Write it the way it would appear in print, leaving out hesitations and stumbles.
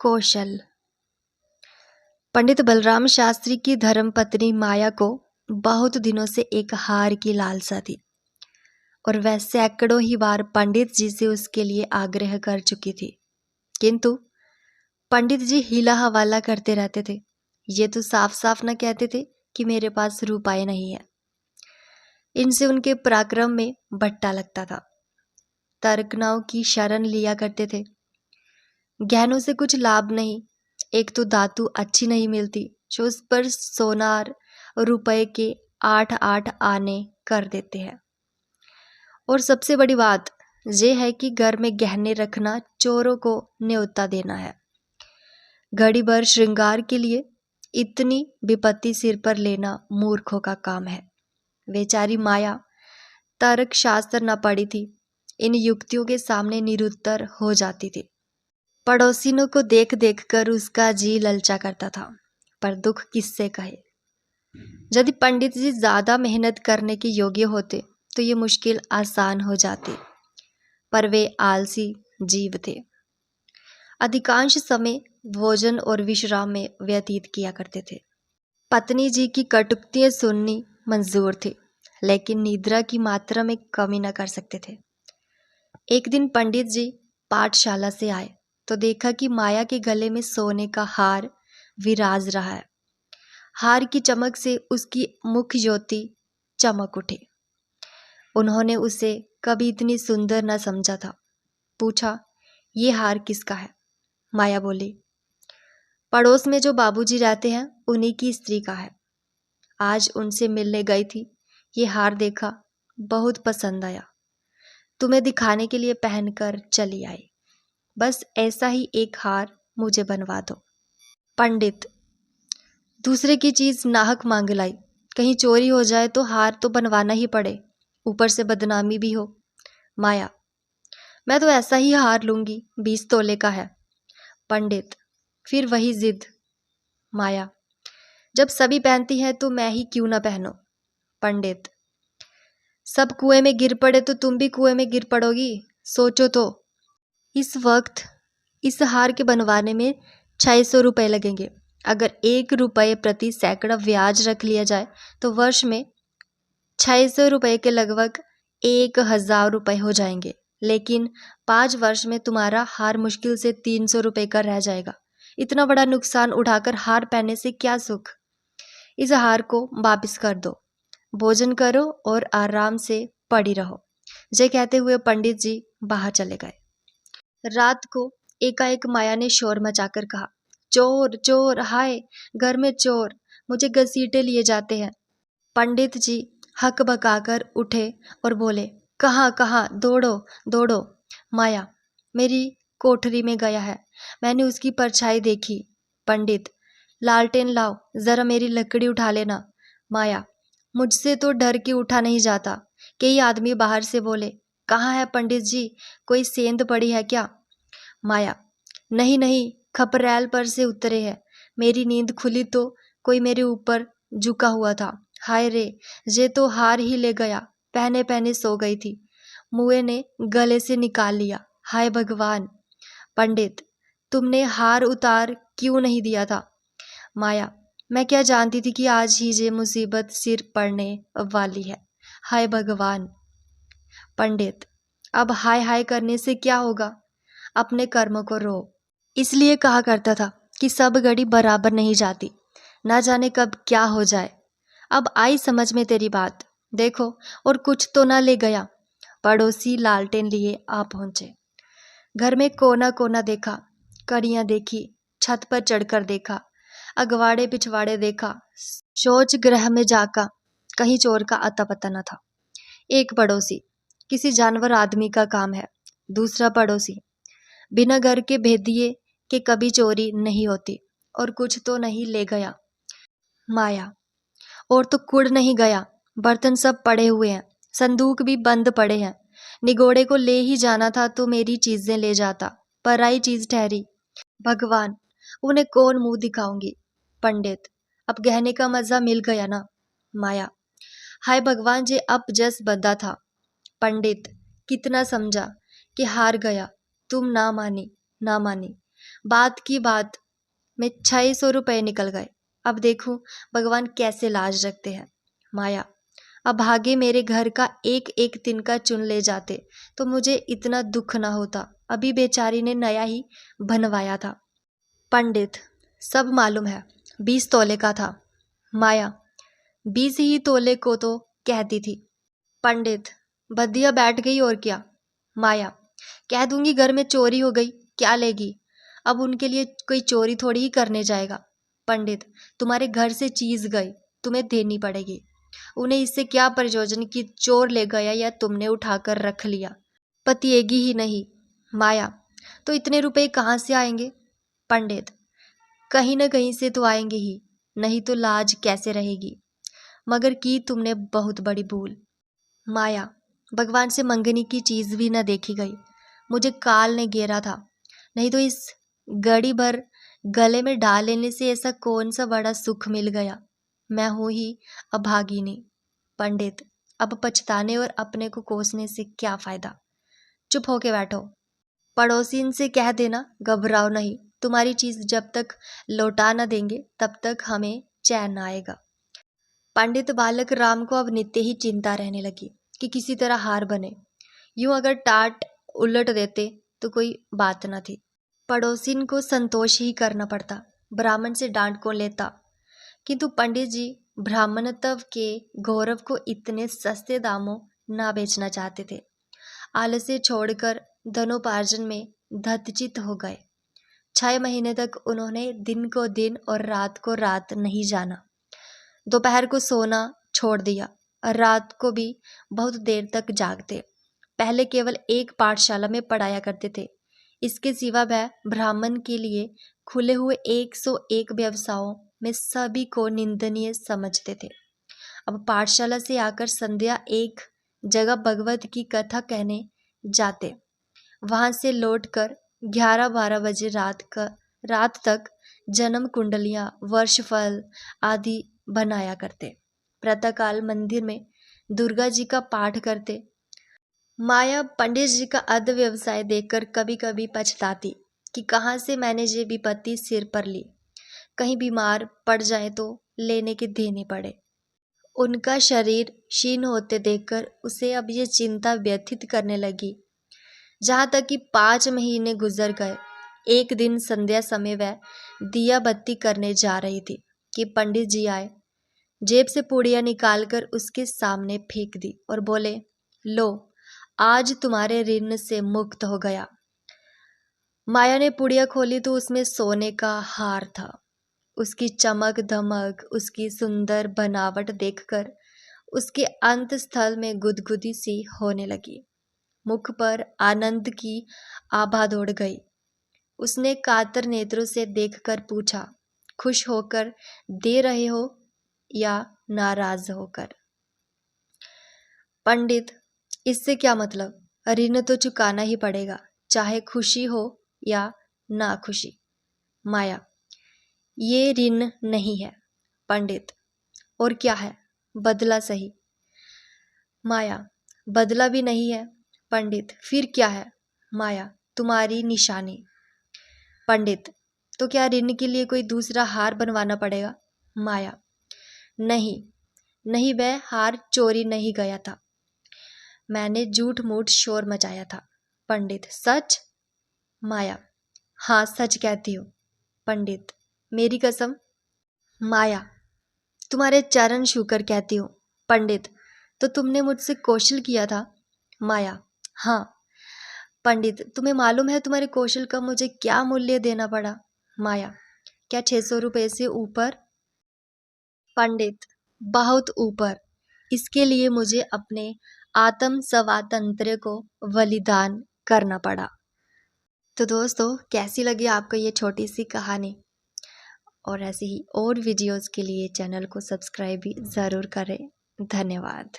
कौशल। पंडित बलराम शास्त्री की धर्मपत्नी माया को बहुत दिनों से एक हार की लालसा थी और वह सैकड़ों ही बार पंडित जी से उसके लिए आग्रह कर चुकी थी, किंतु पंडित जी हीला हवाला करते रहते थे। ये तो साफ साफ न कहते थे कि मेरे पास रुपए नहीं है। इनसे उनके पराक्रम में बट्टा लगता था। तर्कनाओं की शरण लिया करते थे। गहनों से कुछ लाभ नहीं, एक तो धातु अच्छी नहीं मिलती जो उस पर सोनार रुपए के 8-8 आने कर देते हैं। और सबसे बड़ी बात यह है कि घर में गहने रखना चोरों को न्योता देना है। घड़ी भर श्रृंगार के लिए इतनी विपत्ति सिर पर लेना मूर्खों का काम है। बेचारी माया तर्क शास्त्र न पढ़ी थी, इन युक्तियों के सामने निरुत्तर हो जाती थी। पड़ोसिनों को देख देख कर उसका जी ललचा करता था, पर दुख किससे कहे। यदि पंडित जी ज्यादा मेहनत करने के योग्य होते तो ये मुश्किल आसान हो जाती, पर वे आलसी जीव थे। अधिकांश समय भोजन और विश्राम में व्यतीत किया करते थे। पत्नी जी की कटुक्तियां सुननी मंजूर थी, लेकिन निद्रा की मात्रा में कमी न कर सकते थे। एक दिन पंडित जी पाठशाला से आए तो देखा कि माया के गले में सोने का हार विराज रहा है। हार की चमक से उसकी मुख ज्योति चमक उठी। उन्होंने उसे कभी इतनी सुंदर न समझा था। पूछा, ये हार किसका है? माया बोली, पड़ोस में जो बाबूजी रहते हैं उन्हीं की स्त्री का है। आज उनसे मिलने गई थी, ये हार देखा, बहुत पसंद आया, तुम्हें दिखाने के लिए पहनकर चली आई। बस ऐसा ही एक हार मुझे बनवा दो। पंडित, दूसरे की चीज नाहक मांग लाई, कहीं चोरी हो जाए तो हार तो बनवाना ही पड़े, ऊपर से बदनामी भी हो। माया, मैं तो ऐसा ही हार लूंगी, 20 तोले का है। पंडित, फिर वही जिद। माया, जब सभी पहनती हैं तो मैं ही क्यों ना पहनो। पंडित, सब कुएं में गिर पड़े तो तुम भी कुएं में गिर पड़ोगी, सोचो तो। इस वक्त इस हार के बनवाने में 600 रुपये लगेंगे। अगर 1 रुपये प्रति सैकड़ा ब्याज रख लिया जाए तो वर्ष में 600 रुपये के लगभग 1000 रुपये हो जाएंगे। लेकिन 5 वर्ष में तुम्हारा हार मुश्किल से 300 रुपये का रह जाएगा। इतना बड़ा नुकसान उठाकर हार पहनने से क्या सुख। इस हार को वापस कर दो, भोजन करो और आराम से पड़ी रहो। ये कहते हुए पंडित जी बाहर चले गए। रात को एकाएक माया ने शोर मचाकर कहा, चोर चोर, हाय घर में चोर, मुझे घसीटे लिए जाते हैं। पंडित जी हक बकाकर उठे और बोले, कहाँ कहाँ, दौड़ो दौड़ो। माया, मेरी कोठरी में गया है, मैंने उसकी परछाई देखी। पंडित, लालटेन लाओ, जरा मेरी लकड़ी उठा लेना। माया, मुझसे तो डर के उठा नहीं जाता। कई आदमी बाहर से बोले, कहाँ है पंडित जी, कोई सेंध पड़ी है क्या? माया, नहीं नहीं, खपरैल पर से उतरे हैं। मेरी नींद खुली तो कोई मेरे ऊपर झुका हुआ था। हाय रे, ये तो हार ही ले गया, पहने पहने सो गई थी, मुए ने गले से निकाल लिया। हाय भगवान। पंडित, तुमने हार उतार क्यों नहीं दिया था? माया, मैं क्या जानती थी कि आज ही ये मुसीबत सिर पड़ने वाली है। हाय भगवान। पंडित, अब हाय हाय करने से क्या होगा, अपने कर्म को रो। इसलिए कहा करता था कि सब घड़ी बराबर नहीं जाती, ना जाने कब क्या हो जाए। अब आई समझ में तेरी बात। देखो, और कुछ तो ना ले गया। पड़ोसी लालटेन लिए आ पहुंचे। घर में कोना कोना देखा, कड़ियां देखी, छत पर चढ़कर देखा, अगवाड़े पिछवाड़े देखा, शौच गृह में जाका, कहीं चोर का अता पता न था। एक पड़ोसी, किसी जानवर आदमी का काम है। दूसरा पड़ोसी, बिना घर के भेदिए के कभी चोरी नहीं होती, और कुछ तो नहीं ले गया। माया, और तो कुड़ नहीं गया, बर्तन सब पड़े हुए हैं, संदूक भी बंद पड़े हैं। निगोड़े को ले ही जाना था तो मेरी चीजें ले जाता, पराई चीज ठहरी। भगवान, उन्हें कौन मुंह दिखाऊंगी। पंडित, अब गहने का मजा मिल गया ना। माया, हाय भगवान, जे अब जस बंधा था। पंडित, कितना समझा कि हार गया, तुम ना मानी ना मानी। बात की बात में 600 रुपये निकल गए। अब देखूं भगवान कैसे लाज रखते हैं। माया, अब भागे मेरे घर का एक एक तिनका चुन ले जाते तो मुझे इतना दुख ना होता। अभी बेचारी ने नया ही बनवाया था। पंडित, सब मालूम है, 20 तोले का था। माया, 20 ही तोले को तो कहती थी। पंडित, बदिया बैठ गई और क्या। माया, कह दूंगी घर में चोरी हो गई, क्या लेगी। अब उनके लिए कोई चोरी थोड़ी ही करने जाएगा। पंडित, तुम्हारे घर से चीज गई, तुम्हें देनी पड़ेगी। उन्हें इससे क्या प्रयोजन कि चोर ले गया या तुमने उठाकर रख लिया, पतिएगी ही नहीं। माया, तो इतने रुपए कहाँ से आएंगे। पंडित, कहीं न कहीं से तो आएंगे ही, नहीं तो लाज कैसे रहेगी। मगर की तुमने बहुत बड़ी भूल। माया, भगवान से मंगनी की चीज भी न देखी गई, मुझे काल ने घेरा था, नहीं तो इस घड़ी भर गले में डाल लेने से ऐसा कौन सा बड़ा सुख मिल गया। मैं हूं ही अभागिनी। पंडित, अब पछताने और अपने को कोसने से क्या फायदा। चुप होके बैठो। पड़ोसिन से कह देना घबराओ नहीं, तुम्हारी चीज जब तक लौटा न देंगे तब तक हमें चैन न आएगा। पंडित बालक राम को अब नित्य ही चिंता रहने लगी कि किसी तरह हार बने। यूं अगर टाट उलट देते तो कोई बात न थी, पड़ोसिन को संतोष ही करना पड़ता, ब्राह्मण से डांट को लेता। किंतु पंडित जी ब्राह्मणत्व के गौरव को इतने सस्ते दामों ना बेचना चाहते थे। आलस्य छोड़कर धनोपार्जन में धतचित हो गए। 6 महीने तक उन्होंने दिन को दिन और रात को रात नहीं जाना। दोपहर को सोना छोड़ दिया और रात को भी बहुत देर तक जागते। पहले केवल एक पाठशाला में पढ़ाया करते थे, इसके सिवा वह ब्राह्मण के लिए खुले हुए 101 व्यवसायों में सभी को निंदनीय समझते थे। अब पाठशाला से आकर संध्या एक जगह भगवत की कथा कहने जाते, वहां से लौटकर 11-12 बजे रात तक जन्म कुंडलियां, वर्षफल आदि बनाया करते। प्रातःकाल मंदिर में दुर्गा जी का पाठ करते। माया पंडित जी का अध व्यवसाय देखकर कभी कभी पछताती कि कहाँ से मैंने ये विपत्ति सिर पर ली। कहीं बीमार पड़ जाए तो लेने के देने पड़े। उनका शरीर क्षीण होते देखकर उसे अब ये चिंता व्यथित करने लगी। जहाँ तक कि 5 महीने गुजर गए। एक दिन संध्या समय वह दिया बत्ती करने जा रही थी कि पंडित जी आए, जेब से पूड़ियाँ निकालकर उसके सामने फेंक दी और बोले, लो, आज तुम्हारे ऋण से मुक्त हो गया। माया ने पुड़िया खोली तो उसमें सोने का हार था। उसकी चमक धमक, उसकी सुंदर बनावट देखकर उसके अंत स्थल में गुदगुदी सी होने लगी। मुख पर आनंद की आभा दौड़ गई। उसने कातर नेत्रों से देखकर पूछा, खुश होकर दे रहे हो या नाराज होकर। पंडित, इससे क्या मतलब, ऋण तो चुकाना ही पड़ेगा, चाहे खुशी हो या ना खुशी। माया, ये ऋण नहीं है। पंडित, और क्या है, बदला सही। माया, बदला भी नहीं है। पंडित, फिर क्या है। माया, तुम्हारी निशानी। पंडित, तो क्या ऋण के लिए कोई दूसरा हार बनवाना पड़ेगा। माया, नहीं नहीं, वह हार चोरी नहीं गया था, मैंने झूठ मूठ शोर मचाया था। पंडित, सच। माया, हाँ सच कहती हूँ। पंडित, मेरी कसम। माया, तुम्हारे चरण छूकर कहती हूँ। पंडित, तो तुमने मुझसे कौशल किया था। माया, हाँ। पंडित, तुम्हें मालूम है तुम्हारे कौशल का मुझे क्या मूल्य देना पड़ा। माया, क्या 600 रुपये से ऊपर। पंडित, बहुत ऊपर। इसके लिए मुझे अपने आत्म स्वातंत्र्य को बलिदान करना पड़ा। तो दोस्तों, कैसी लगी आपको ये छोटी सी कहानी। और ऐसे ही और वीडियोस के लिए चैनल को सब्सक्राइब भी ज़रूर करें। धन्यवाद।